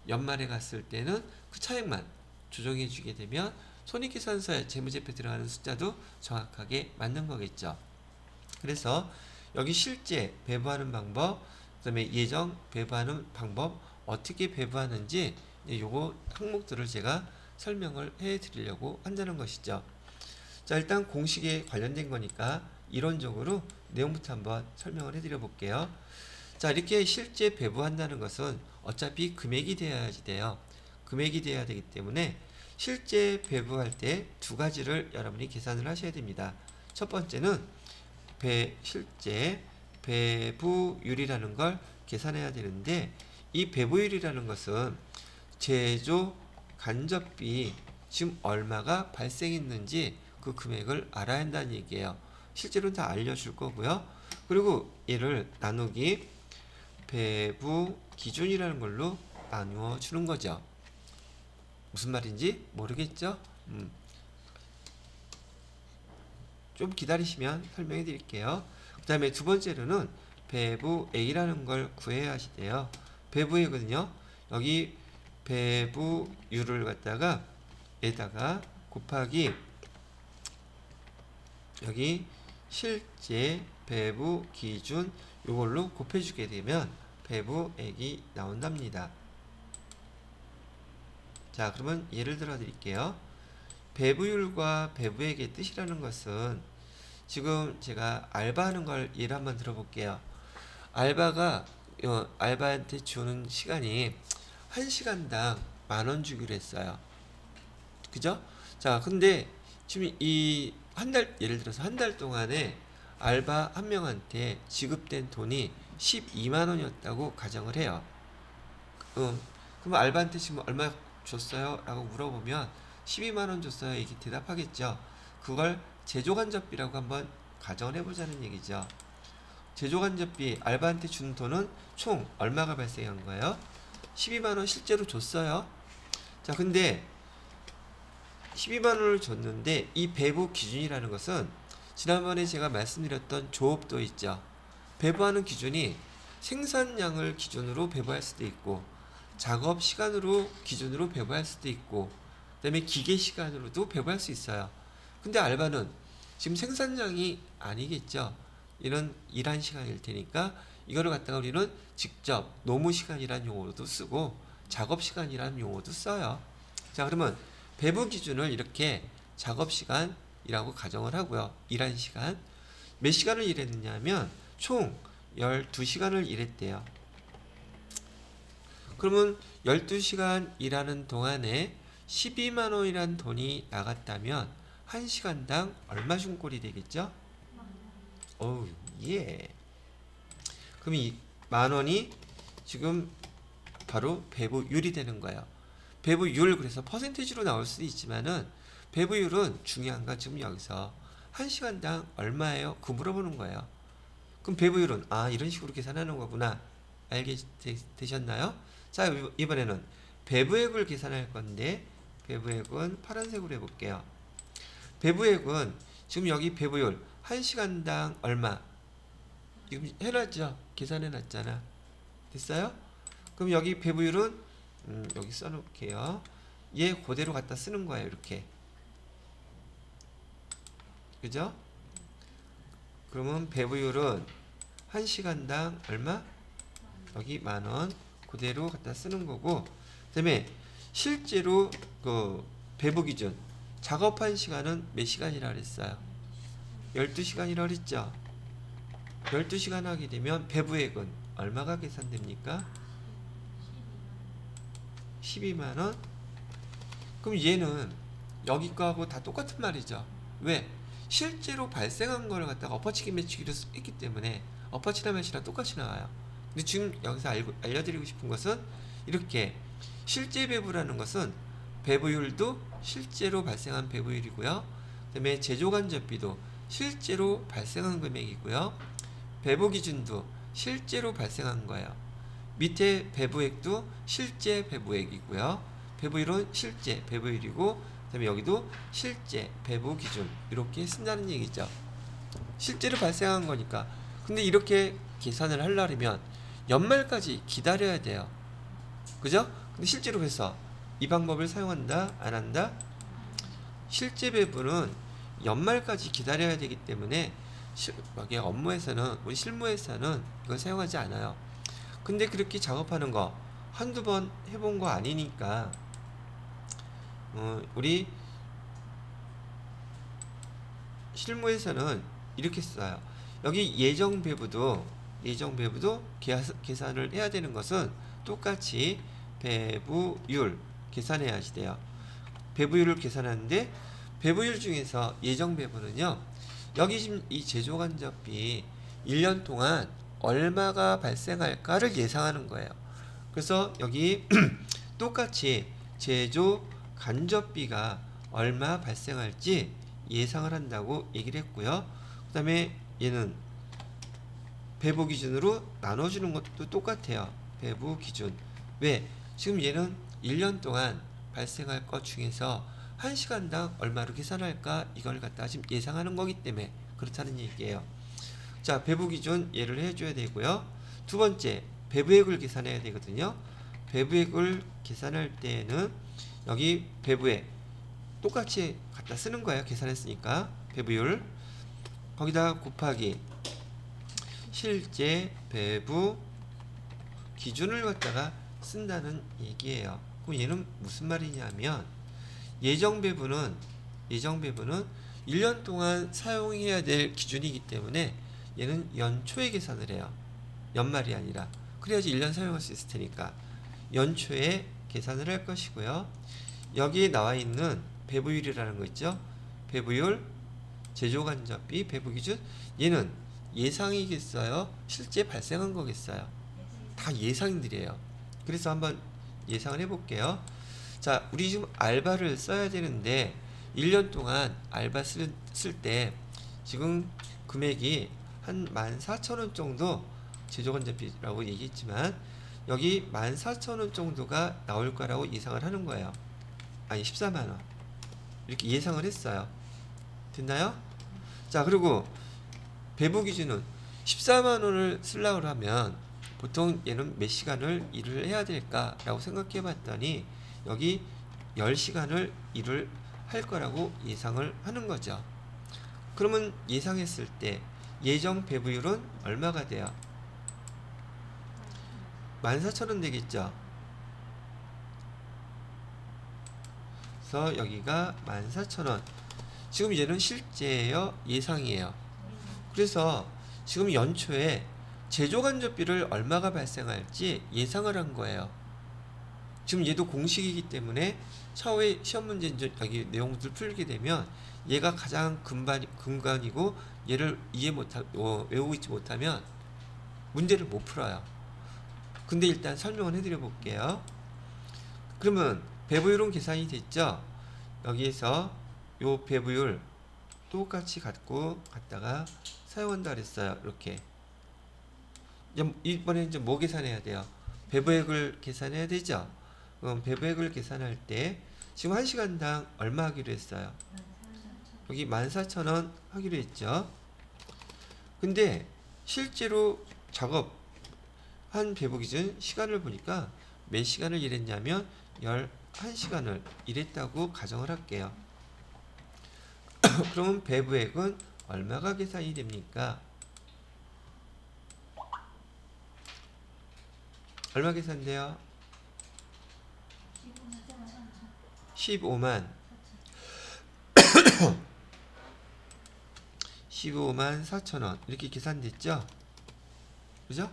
연말에 갔을 때는 그 차액만 조정해 주게 되면 손익계산서에 재무제표에 들어가는 숫자도 정확하게 맞는 거겠죠. 그래서 여기 실제 배부하는 방법, 그 다음에 예정 배부하는 방법, 어떻게 배부하는지 요거 항목들을 제가 설명을 해 드리려고 한다는 것이죠. 자, 일단 공식에 관련된 거니까 이론적으로 내용부터 한번 설명을 해 드려 볼게요. 자, 이렇게 실제 배부한다는 것은 어차피 금액이 되어야지 돼요. 금액이 돼야 되기 때문에 실제 배부할 때 두 가지를 여러분이 계산을 하셔야 됩니다. 첫 번째는 실제 배부율이라는 걸 계산해야 되는데 이 배부율이라는 것은 제조 간접비 지금 얼마가 발생했는지 그 금액을 알아야 한다는 얘기예요. 실제로는 다 알려줄 거고요. 그리고 얘를 나누기 배부 기준이라는 걸로 나누어 주는 거죠. 무슨 말인지 모르겠죠? 좀 기다리시면 설명해 드릴게요. 그 다음에 두 번째로는 배부액이라는 걸 구해야 하시대요. 배부액은요, 여기 배부율을 갖다가 에다가 곱하기 여기 실제 배부 기준 이걸로 곱해주게 되면 배부액이 나온답니다. 자, 그러면 예를 들어 드릴게요. 배부율과 배부액의 뜻이라는 것은 지금 제가 알바하는 걸 예를 한번 들어볼게요. 알바가 알바한테 주는 시간이 1시간당 10,000원 주기로 했어요. 그죠? 자, 근데 지금 이 한 달, 예를 들어서 한 달 동안에 알바 한 명한테 지급된 돈이 12만 원이었다고 가정을 해요. 그럼 알바한테 지금 얼마 줬어요? 라고 물어보면 12만 원 줬어요. 이렇게 대답하겠죠. 그걸 제조간접비라고 한번 가정을 해보자는 얘기죠. 제조간접비 알바한테 준 돈은 총 얼마가 발생한 거예요? 12만 원 실제로 줬어요. 자, 근데 12만 원을 줬는데 이 배부 기준이라는 것은 지난번에 제가 말씀드렸던 조업도 있죠. 배부하는 기준이 생산량을 기준으로 배부할 수도 있고 작업 시간으로 기준으로 배부할 수도 있고 그 다음에 기계 시간으로도 배부할 수 있어요. 근데 알바는 지금 생산량이 아니겠죠. 이런 일한 시간일 테니까 이거를 갖다가 우리는 직접 노무 시간이라는 용어로도 쓰고 작업 시간이라는 용어도 써요. 자, 그러면 배부 기준을 이렇게 작업 시간이라고 가정을 하고요. 일한 시간 몇 시간을 일했느냐 하면 총 12시간을 일했대요. 그러면 12시간 일하는 동안에 12만 원이란 돈이 나갔다면 1시간당 얼마 준 꼴이 되겠죠? 어우, 예. 그럼 이 10,000원이 지금 바로 배부율이 되는 거예요. 배부율, 그래서 퍼센티지로 나올 수도 있지만은 배부율은 중요한 건 지금 여기서 1시간당 얼마예요? 그 물어보는 거예요. 그럼 배부율은 이런 식으로 계산하는 거구나. 알게 되셨나요? 자, 이번에는 배부액을 계산할 건데 배부액은 파란색으로 해볼게요. 배부액은 지금 여기 배부율 1시간당 얼마? 지금 해놨죠? 계산해놨잖아. 됐어요? 그럼 여기 배부율은 여기 써놓을게요. 얘 그대로 갖다 쓰는 거예요. 이렇게. 그죠? 그러면 배부율은 1시간당 얼마? 여기 10,000원 그대로 갖다 쓰는 거고, 그 다음에 실제로 그 배부 기준 작업한 시간은 몇 시간이라 그랬어요? 12시간이라 그랬죠? 12시간 하게 되면 배부액은 얼마가 계산됩니까? 12만원? 그럼 얘는 여기 거하고 다 똑같은 말이죠. 왜? 실제로 발생한 걸 갖다가 엎어치기 매치기로 했기 때문에 엎어치나 매치나 똑같이 나와요. 근데 지금 여기서 알려드리고 싶은 것은 이렇게 실제 배부라는 것은 배부율도 실제로 발생한 배부율이고요. 그 다음에 제조간접비도 실제로 발생한 금액이고요. 배부 기준도 실제로 발생한 거예요. 밑에 배부액도 실제 배부액이고요. 배부율은 실제 배부율이고, 그 다음에 여기도 실제 배부 기준 이렇게 쓴다는 얘기죠. 실제로 발생한 거니까. 근데 이렇게 계산을 하려면 연말까지 기다려야 돼요. 그죠? 근데 실제로 해서 이 방법을 사용한다? 안 한다? 실제 배부는 연말까지 기다려야 되기 때문에 여기 업무에서는, 우리 실무에서는 이걸 사용하지 않아요. 근데 그렇게 작업하는 거 한두 번 해본 거 아니니까 우리 실무에서는 이렇게 써요. 여기 예정 배부도 계산을 해야 되는 것은 똑같이 배부율 계산해야지 돼요. 배부율을 계산하는데 배부율 중에서 예정 배부는요, 여기 지금 이 제조간접비 1년 동안 얼마가 발생할까를 예상하는 거예요. 그래서 여기 똑같이 제조 간접비가 얼마 발생할지 예상을 한다고 얘기를 했고요. 그 다음에 얘는 배부 기준으로 나눠주는 것도 똑같아요. 배부 기준. 왜? 지금 얘는 1년 동안 발생할 것 중에서 1시간당 얼마로 계산할까? 이걸 갖다가 지금 예상하는 거기 때문에 그렇다는 얘기예요. 자, 배부 기준 예를 해줘야 되고요. 두 번째, 배부액을 계산해야 되거든요. 배부액을 계산할 때에는 여기 배부액 똑같이 갖다 쓰는 거예요. 계산했으니까. 배부율 거기다 곱하기 실제 배부 기준을 갖다가 쓴다는 얘기예요. 그럼 얘는 무슨 말이냐면 예정 배부는 1년 동안 사용해야 될 기준이기 때문에 얘는 연초에 계산을 해요. 연말이 아니라. 그래야지 1년 사용할 수 있을 테니까 연초에 계산을 할 것이고요. 여기에 나와 있는 배부율이라는 거 있죠. 배부율, 제조간접비, 배부기준, 얘는 예상이겠어요? 실제 발생한 거겠어요? 다 예상들이에요. 그래서 한번 예상을 해볼게요. 자, 우리 지금 알바를 써야 되는데 1년 동안 알바 쓸 때 지금 금액이 한 14,000원 정도, 제조간접비라고 얘기했지만 여기 14,000원 정도가 나올 거라고 예상을 하는 거예요. 아니 14만원 이렇게 예상을 했어요. 됐나요? 자, 그리고 배부 기준은 14만원을 쓰려고 하면 보통 얘는 몇 시간을 일을 해야 될까 라고 생각해 봤더니 여기 10시간을 일을 할 거라고 예상을 하는 거죠. 그러면 예상했을 때 예정 배부율은 얼마가 돼요? 14,000원 되겠죠. 그래서 여기가 14,000원. 지금 얘는 실제예요? 예상이에요? 그래서 지금 연초에 제조간접비를 얼마가 발생할지 예상을 한 거예요. 지금 얘도 공식이기 때문에 차후에 시험 문제 이제 여기 내용들 풀게 되면 얘가 가장 근간이고 얘를 외우고 있지 못하면 문제를 못 풀어요. 근데 일단 설명을 해드려 볼게요. 그러면 배부율은 계산이 됐죠? 여기에서 요 배부율 똑같이 갖다가 사용한다 그랬어요. 이렇게. 이번에 이제 뭐 계산해야 돼요? 배부액을 계산해야 되죠? 그럼 배부액을 계산할 때 지금 1시간당 얼마 하기로 했어요? 여기 14,000원 하기로 했죠? 근데 실제로 작업한 배부 기준 시간을 보니까 몇 시간을 일했냐면 11시간을 일했다고 가정을 할게요. 그러면 배부액은 얼마가 계산이 됩니까? 얼마 계산돼요? 15만 15만 4천원 이렇게 계산됐죠? 그죠?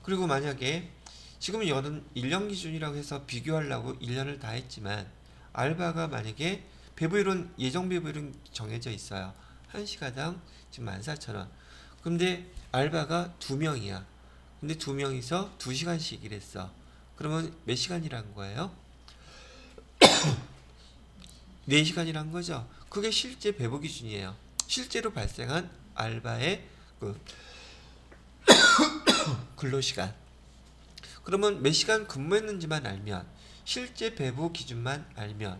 그리고 만약에 지금 이거는 1년 기준이라고 해서 비교하려고 1년을 다 했지만 알바가 만약에 배부율은 예정 배부율은 정해져 있어요. 1시간당 지금 14,000원. 근데 알바가 2명이야. 근데 2명이서 2시간씩 일했어. 그러면 몇 시간이란 거예요? 4시간이란 거죠. 그게 실제 배부 기준이에요. 실제로 발생한 알바의 그 근로시간. 그러면 몇 시간 근무했는지만 알면, 실제 배부 기준만 알면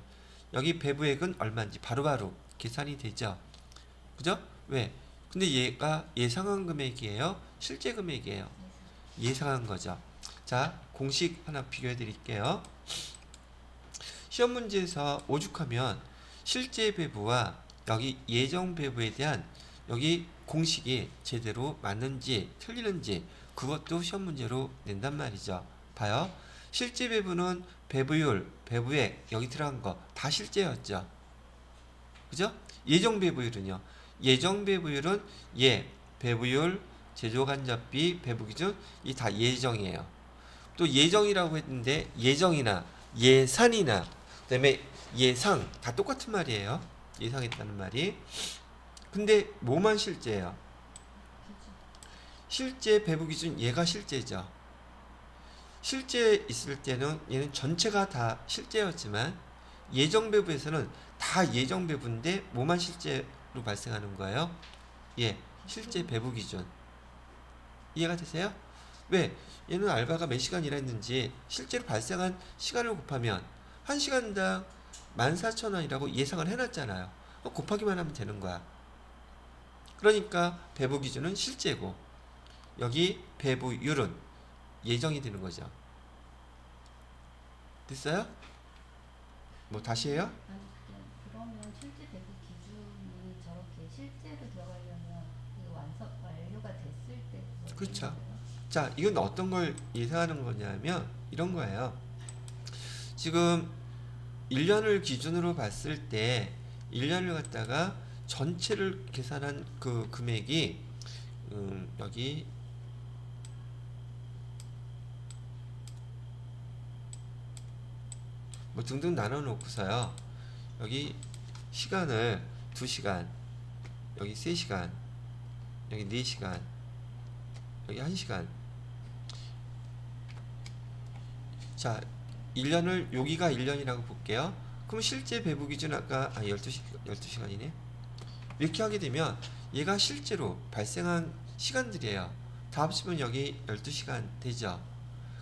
여기 배부액은 얼마인지 바로바로 계산이 되죠. 그죠? 왜? 근데 얘가 예상한 금액이에요? 실제 금액이에요? 예상한 거죠. 자, 공식 하나 비교해 드릴게요. 시험 문제에서 오죽하면 실제 배부와 여기 예정 배부에 대한 여기 공식이 제대로 맞는지 틀리는지 그것도 시험 문제로 낸단 말이죠. 봐요. 실제 배부는 배부율, 배부액 여기 들어간 거 다 실제였죠. 그죠? 예정 배부율은요. 예정 배부율은 배부율, 제조간접비, 배부기준 이 다 예정이에요. 또 예정이라고 했는데 예정이나 예산이나 그다음에 예상 다 똑같은 말이에요. 예상했다는 말이. 근데 뭐만 실제예요? 실제 배부 기준 얘가 실제죠. 실제 있을 때는 얘는 전체가 다 실제였지만 예정 배부에서는 다 예정 배부인데 뭐만 실제로 발생하는 거예요? 예, 실제 배부 기준. 이해가 되세요? 왜? 얘는 알바가 몇 시간 일했는지 실제로 발생한 시간을 곱하면 1시간당 14,000원이라고 예상을 해놨잖아요. 곱하기만 하면 되는 거야. 그러니까 배부 기준은 실제고 여기 배부율은 예정이 되는 거죠. 됐어요? 뭐 다시 해요? 아니 그러면 실제 배부 기준이 저렇게 실제로 들어가려면 이거 완료가 됐을 때 그렇죠. 자, 이건 어떤 걸 예상하는 거냐면 이런 거예요. 지금 1년을 기준으로 봤을 때 1년을 갖다가 전체를 계산한 그 금액이 여기 뭐 등등 나눠 놓고서요. 여기 시간을 2시간, 여기 3시간, 여기 4시간, 여기 1시간. 자, 1년을 여기가 1년이라고 볼게요. 그럼 실제 배부 기준 아까 12시간이네. 이렇게 하게 되면 얘가 실제로 발생한 시간들이에요. 다 합치면 여기 12시간 되죠.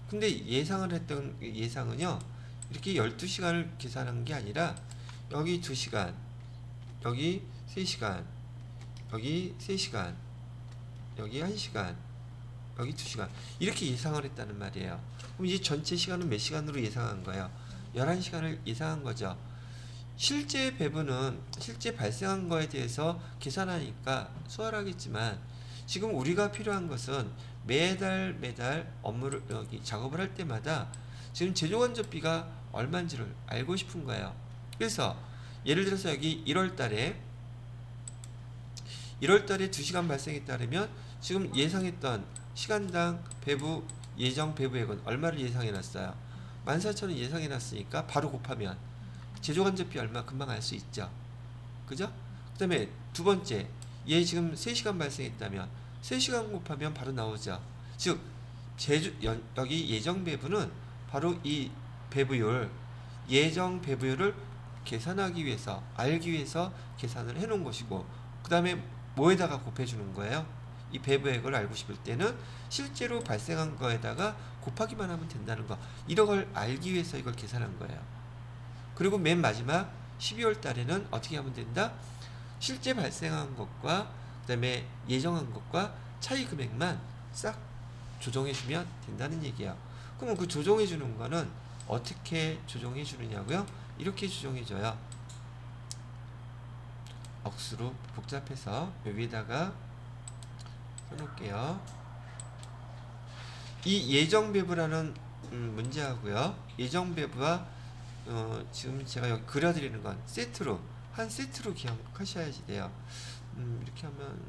근데 예상을 했던 예상은요. 이렇게 12시간을 계산한 게 아니라 여기 2시간, 여기 3시간, 여기 3시간, 여기 1시간, 여기 2시간 이렇게 예상을 했다는 말이에요. 그럼 이제 전체 시간은 몇 시간으로 예상한 거예요? 11시간을 예상한 거죠. 실제 배분은 실제 발생한 거에 대해서 계산하니까 수월하겠지만 지금 우리가 필요한 것은 매달 업무를 여기 작업을 할 때마다 지금 제조간접비가 얼마인지를 알고 싶은 거예요. 그래서 예를 들어서 여기 1월달에 2시간 발생했다 그러면 지금 예상했던 시간당 배부 예정 배부액은 얼마를 예상해놨어요? 14,000원 예상해놨으니까 바로 곱하면 제조간접비 얼마 금방 알 수 있죠. 그죠? 그 다음에 두 번째 얘 지금 3시간 발생했다면 3시간 곱하면 바로 나오죠. 즉 여기 예정 배부는 바로 이 배부율 예정 배부율을 계산하기 위해서 알기 위해서 계산을 해 놓은 것이고 그 다음에 뭐에다가 곱해주는 거예요? 이 배부액을 알고 싶을 때는 실제로 발생한 거에다가 곱하기만 하면 된다는 거. 이런 걸 알기 위해서 이걸 계산한 거예요. 그리고 맨 마지막 12월 달에는 어떻게 하면 된다? 실제 발생한 것과 그 다음에 예정한 것과 차이 금액만 싹 조정해주면 된다는 얘기예요. 그러면 그 조정해주는 거는 어떻게 조정해주느냐고요? 이렇게 조정해줘요. 억수로 복잡해서 여기다가 써놓을게요. 이 예정배부라는 문제하고요. 예정배부와 지금 제가 여기 그려드리는 건 세트로 한 세트로 기억하셔야지 돼요. 이렇게 하면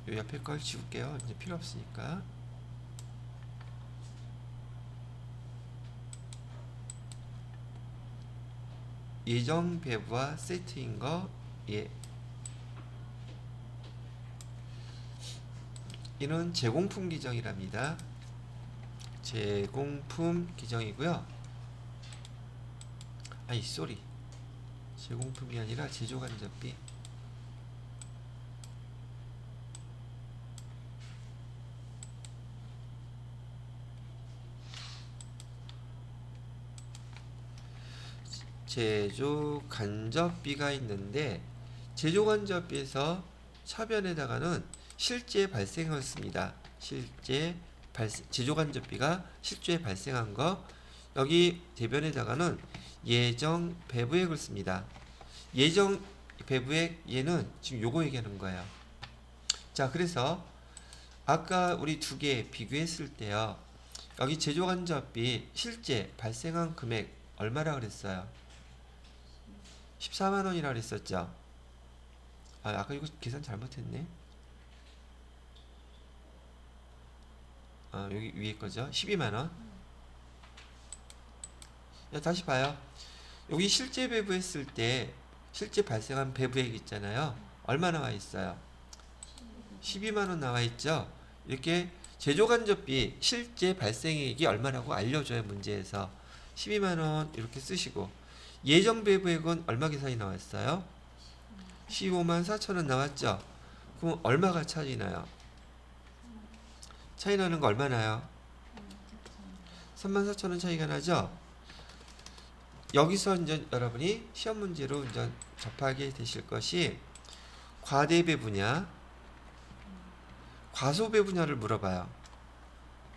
요 옆에 걸 지울게요. 이제 필요 없으니까. 예정 배부와 세트인 거 예. 이는 제공품 기정이랍니다. 제공품 기정이고요. 아니 쏘리 제공품이 아니라 제조간접비. 제조간접비가 있는데 제조간접비에서 차변에다가는 실제 발생을 씁니다. 제조간접비가 실제 발생한 거 여기 대변에다가는 예정 배부액을 씁니다. 예정 배부액 얘는 지금 요거 얘기하는 거예요. 자 그래서 아까 우리 두 개 비교했을 때요. 여기 제조간접비 실제 발생한 금액 얼마라 그랬어요? 14만원이라 그랬었죠. 아까 이거 계산 잘못했네. 여기 위에 거죠. 12만원. 다시 봐요. 여기 실제 배부했을 때 실제 발생한 배부액 있잖아요. 얼마 나와 있어요? 12만원 나와 있죠. 이렇게 제조간접비 실제 발생액이 얼마라고 알려줘요. 문제에서 12만 원 이렇게 쓰시고 예정 배부액은 얼마 계산이 나왔어요? 15만 4천 원 나왔죠? 그럼 얼마가 차이 나요? 차이 나는 거 얼마 나요? 3만 4천 원 차이가 나죠? 여기서 이제 여러분이 시험 문제로 이제 접하게 되실 것이 과대배부냐, 과소배부냐를 물어봐요.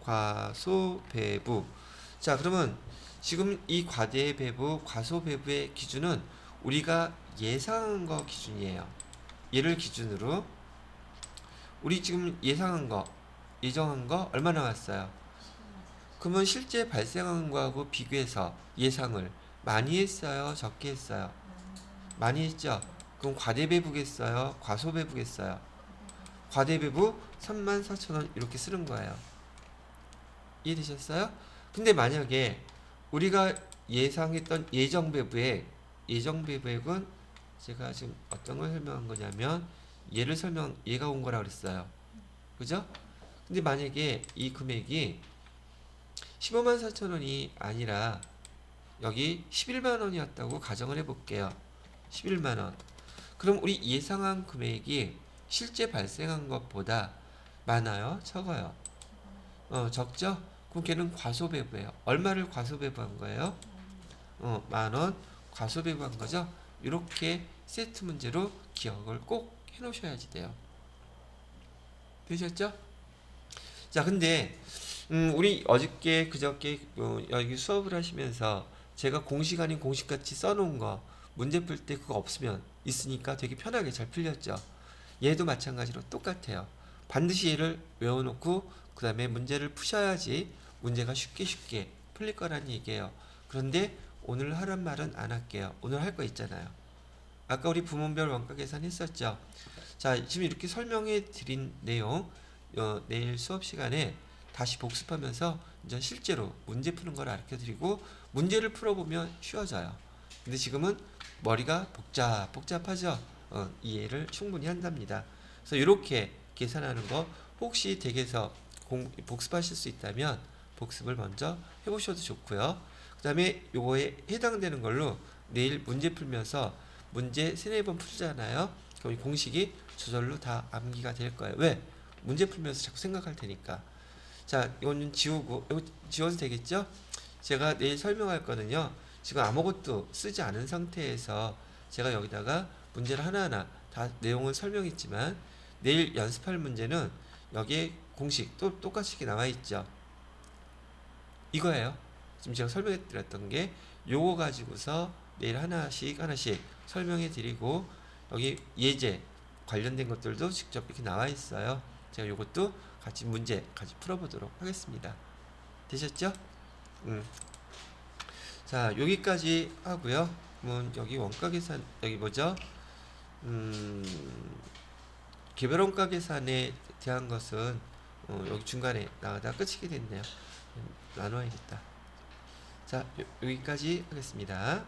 과소배부. 자, 그러면 지금 이 과대배부, 과소배부의 기준은 우리가 예상한 거 기준이에요. 얘를 기준으로 우리 지금 예상한 거, 예정한 거 얼마 나왔어요? 그러면 실제 발생한 거하고 비교해서 예상을 많이 했어요? 적게 했어요? 많이 했죠? 그럼 과대배부겠어요? 과소배부겠어요? 과대배부 34,000원 이렇게 쓰는 거예요. 이해되셨어요? 근데 만약에 우리가 예상했던 예정배부액은 제가 지금 어떤 걸 설명한 거냐면 얘가 온 거라 그랬어요. 그죠? 근데 만약에 이 금액이 15만 4천 원이 아니라 여기 11만 원이었다고 가정을 해볼게요. 11만 원. 그럼 우리 예상한 금액이 실제 발생한 것보다 많아요? 적어요? 적죠? 그럼 걔는 과소배부예요. 얼마를 과소배부한 거예요? 10,000원 과소배부한 거죠? 이렇게 세트 문제로 기억을 꼭 해놓으셔야지 돼요. 되셨죠? 자, 근데 우리 어저께 그저께 여기 수업을 하시면서 제가 공식 아닌 공식같이 써놓은 거 문제 풀 때 그거 없으면 있으니까 되게 편하게 잘 풀렸죠. 얘도 마찬가지로 똑같아요. 반드시 얘를 외워놓고 그 다음에 문제를 푸셔야지 문제가 쉽게 풀릴 거란 얘기예요. 그런데 오늘 하란 말은 안 할게요. 오늘 할 거 있잖아요. 아까 우리 부문별 원가 계산 했었죠. 자, 지금 이렇게 설명해 드린 내용 내일 수업 시간에 다시 복습하면서 이제 실제로 문제 푸는 걸 가르쳐 드리고 문제를 풀어보면 쉬워져요. 근데 지금은 머리가 복잡하죠. 이해를 충분히 한답니다. 그래서 이렇게 계산하는 거 혹시 댁에서 복습하실 수 있다면 복습을 먼저 해보셔도 좋고요. 그 다음에 요거에 해당되는 걸로 내일 문제 풀면서 문제 3-4번 풀잖아요. 그럼 이 공식이 저절로 다 암기가 될 거예요. 왜? 문제 풀면서 자꾸 생각할 테니까. 자, 이거는 지우고, 이거 지워도 되겠죠? 제가 내일 설명할 거는요, 지금 아무것도 쓰지 않은 상태에서 제가 여기다가 문제를 하나하나 다 내용을 설명했지만, 내일 연습할 문제는 여기에 공식 또 똑같이 나와 있죠. 이거예요. 지금 제가 설명해 드렸던 게 요거 가지고서 내일 하나씩 설명해 드리고, 여기 예제 관련된 것들도 직접 이렇게 나와 있어요. 제가 요것도 같이 문제 같이 풀어보도록 하겠습니다. 되셨죠? 자, 여기까지 하고요. 여기 원가 계산, 여기 뭐죠? 개별 원가 계산에 대한 것은 여기 중간에 나가다 끝이게 됐네요. 나눠야겠다. 자, 여기까지 하겠습니다.